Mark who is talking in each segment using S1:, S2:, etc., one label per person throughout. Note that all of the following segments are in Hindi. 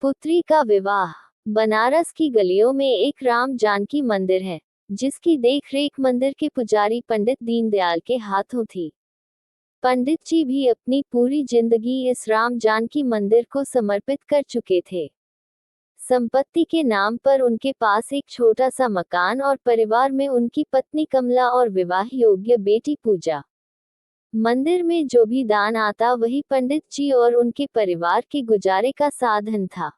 S1: पुत्री का विवाह। बनारस की गलियों में एक राम जानकी मंदिर है, जिसकी देखरेख मंदिर के पुजारी पंडित दीनदयाल के हाथों थी। पंडित जी भी अपनी पूरी जिंदगी इस राम जानकी मंदिर को समर्पित कर चुके थे। संपत्ति के नाम पर उनके पास एक छोटा सा मकान और परिवार में उनकी पत्नी कमला और विवाह योग्य बेटी पूजा। मंदिर में जो भी दान आता वही पंडित जी और उनके परिवार के गुजारे का साधन था।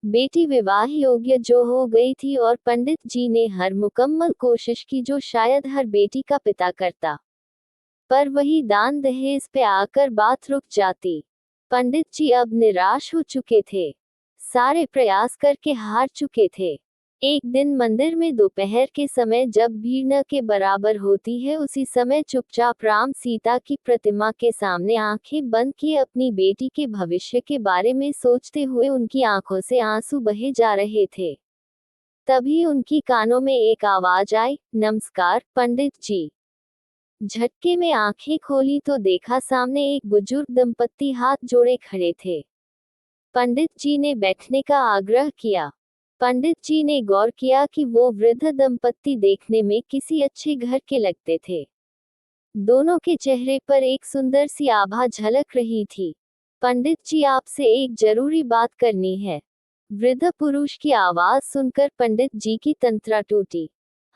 S1: बेटी विवाह योग्य जो हो गई थी और पंडित जी ने हर मुकम्मल कोशिश की जो शायद हर बेटी का पिता करता, पर वही दान दहेज पे आकर बात रुक जाती। पंडित जी अब निराश हो चुके थे, सारे प्रयास करके हार चुके थे। एक दिन मंदिर में दोपहर के समय जब भीड़ न के बराबर होती है, उसी समय चुपचाप राम सीता की प्रतिमा के सामने आंखें बंद किए अपनी बेटी के भविष्य के बारे में सोचते हुए उनकी आंखों से आंसू बहे जा रहे थे। तभी उनकी कानों में एक आवाज आई, नमस्कार पंडित जी। झटके में आंखें खोली तो देखा सामने एक बुजुर्ग दंपत्ति हाथ जोड़े खड़े थे। पंडित जी ने बैठने का आग्रह किया। पंडित जी ने गौर किया कि वो वृद्ध दंपत्ति देखने में किसी अच्छे घर के लगते थे। दोनों के चेहरे पर एक सुंदर सी आभा झलक रही थी। पंडित जी, आपसे एक जरूरी बात करनी है। वृद्ध पुरुष की आवाज सुनकर पंडित जी की तंत्रा टूटी।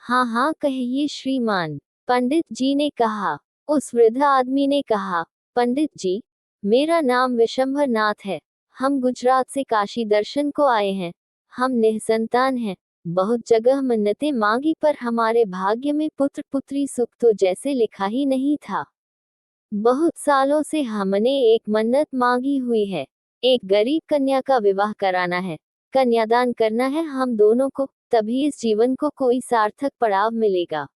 S1: हाँ हाँ कहिए श्रीमान, पंडित जी ने कहा। उस वृद्ध आदमी ने कहा, पंडित जी, मेरा नाम विशंभर नाथ है। हम गुजरात से काशी दर्शन को आए हैं। हम निःसंतान हैं। बहुत जगह मन्नतें मांगी पर हमारे भाग्य में पुत्र पुत्री सुख तो जैसे लिखा ही नहीं था। बहुत सालों से हमने एक मन्नत मांगी हुई है। एक गरीब कन्या का विवाह कराना है, कन्यादान करना है हम दोनों को, तभी इस जीवन को कोई सार्थक पड़ाव मिलेगा।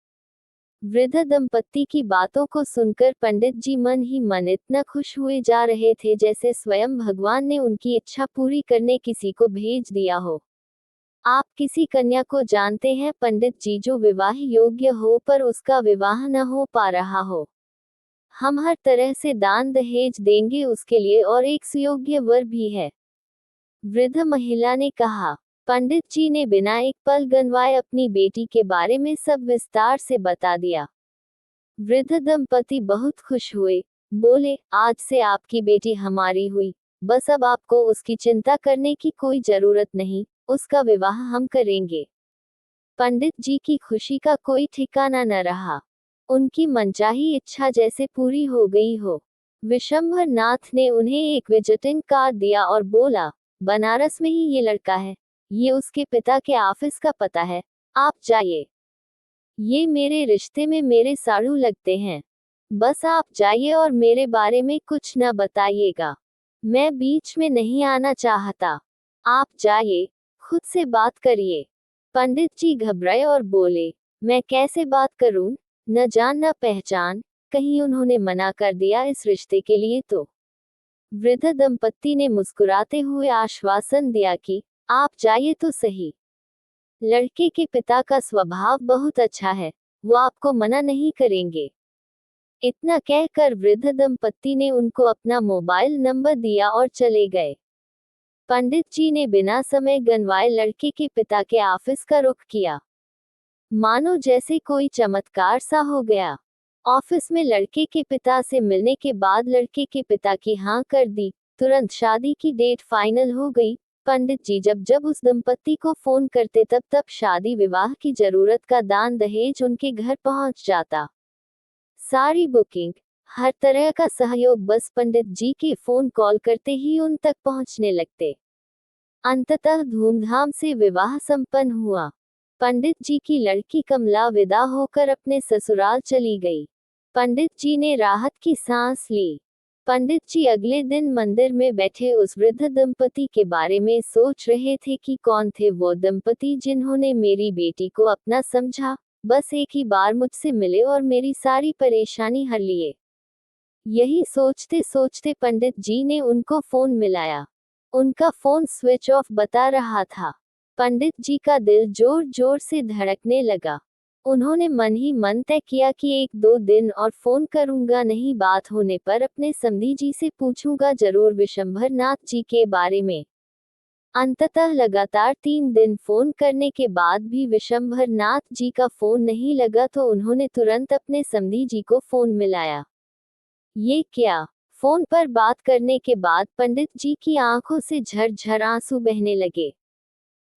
S1: वृद्ध दंपत्ति की बातों को सुनकर पंडित जी मन ही मन इतना खुश हुए जा रहे थे जैसे स्वयं भगवान ने उनकी इच्छा पूरी करने किसी को भेज दिया हो। आप किसी कन्या को जानते हैं पंडित जी जो विवाह योग्य हो पर उसका विवाह न हो पा रहा हो? हम हर तरह से दान दहेज देंगे उसके लिए, और एक सुयोग्य वर भी है। वृद्ध महिला ने कहा। पंडित जी ने बिना एक पल गंवाए अपनी बेटी के बारे में सब विस्तार से बता दिया। वृद्ध दंपति बहुत खुश हुए, बोले, आज से आपकी बेटी हमारी हुई, बस अब आपको उसकी चिंता करने की कोई जरूरत नहीं, उसका विवाह हम करेंगे। पंडित जी की खुशी का कोई ठिकाना न रहा। उनकी मनचाही इच्छा जैसे पूरी हो गई हो। विशंभर नाथ ने उन्हें एक विजिटिंग कार्ड दिया और बोला, बनारस में ही ये लड़का है, ये उसके पिता के ऑफिस का पता है, आप जाइए। ये मेरे रिश्ते में मेरे साड़ू लगते हैं, बस आप जाइए और मेरे बारे में कुछ न बताइएगा। मैं बीच में नहीं आना चाहता, आप जाइए, खुद से बात करिए। पंडित जी घबराए और बोले, मैं कैसे बात करूं, न जान न पहचान, कहीं उन्होंने मना कर दिया इस रिश्ते के लिए तो। वृद्ध दंपत्ति ने मुस्कुराते हुए आश्वासन दिया कि आप जाइए तो सही। लड़के के पिता का स्वभाव बहुत अच्छा है, वो आपको मना नहीं करेंगे। इतना कहकर वृद्ध दंपत्ति ने उनको अपना मोबाइल नंबर दिया और चले गए। पंडित जी ने बिना समय गंवाए लड़के के पिता के ऑफिस का रुख किया। मानो जैसे कोई चमत्कार सा हो गया। ऑफिस में लड़के के पिता से मिलने के बाद लड़के के पिता की हाँ कर दी, तुरंत शादी की डेट फाइनल हो गई। पंडित जी जब जब उस दंपत्ति को फोन करते तब तब शादी विवाह की जरूरत का दान दहेज उनके घर पहुंच जाता। सारी बुकिंग, हर तरह का सहयोग बस पंडित जी के फोन कॉल करते ही उन तक पहुंचने लगते। अंततः धूमधाम से विवाह संपन्न हुआ। पंडित जी की लड़की कमला विदा होकर अपने ससुराल चली गई। पंडित जी ने राहत की सांस ली। पंडित जी अगले दिन मंदिर में बैठे उस वृद्ध दंपति के बारे में सोच रहे थे कि कौन थे वो दंपति जिन्होंने मेरी बेटी को अपना समझा, बस एक ही बार मुझसे मिले और मेरी सारी परेशानी हर लिए। यही सोचते सोचते पंडित जी ने उनको फोन मिलाया। उनका फोन स्विच ऑफ बता रहा था। पंडित जी का दिल जोर जोर से धड़कने लगा। उन्होंने मन ही मन तय किया कि 1-2 दिन और फोन करूंगा नहीं, बात होने पर अपने समधी जी से पूछूंगा जरूर विशंभर नाथ जी के बारे में। अंततः लगातार 3 दिन फोन करने के बाद भी विशंभर नाथ जी का फोन नहीं लगा तो उन्होंने तुरंत अपने समधी जी को फोन मिलाया। ये क्या? फोन पर बात करने के बाद पंडित जी की आंखों से झरझर आंसू बहने लगे।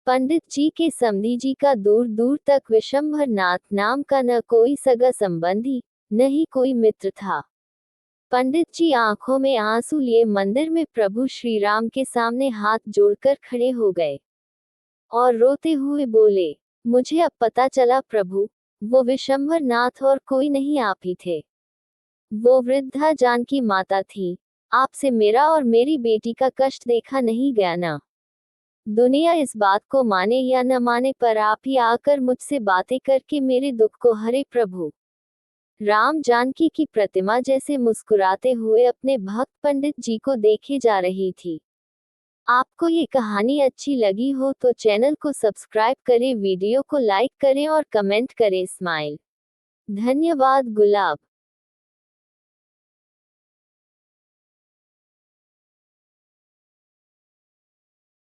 S1: पंडित जी के समधी जी का दूर दूर तक विशंभर नाथ नाम का न कोई सगा संबंधी, न ही कोई मित्र था। पंडित जी आंखों में आंसू लिए मंदिर में प्रभु श्री राम के सामने हाथ जोड़कर खड़े हो गए और रोते हुए बोले, मुझे अब पता चला प्रभु, वो विशंभर नाथ और कोई नहीं आप ही थे। वो वृद्धा जानकी माता थी। आपसे मेरा और मेरी बेटी का कष्ट देखा नहीं गया ना। दुनिया इस बात को माने या न माने पर आप ही आकर मुझसे बातें करके मेरे दुख को हरे प्रभु। राम जानकी की प्रतिमा जैसे मुस्कुराते हुए अपने भक्त पंडित जी को देखे जा रही थी। आपको ये कहानी अच्छी लगी हो तो चैनल को सब्सक्राइब करें, वीडियो को लाइक करें और कमेंट करें। स्माइल। धन्यवाद गुलाब।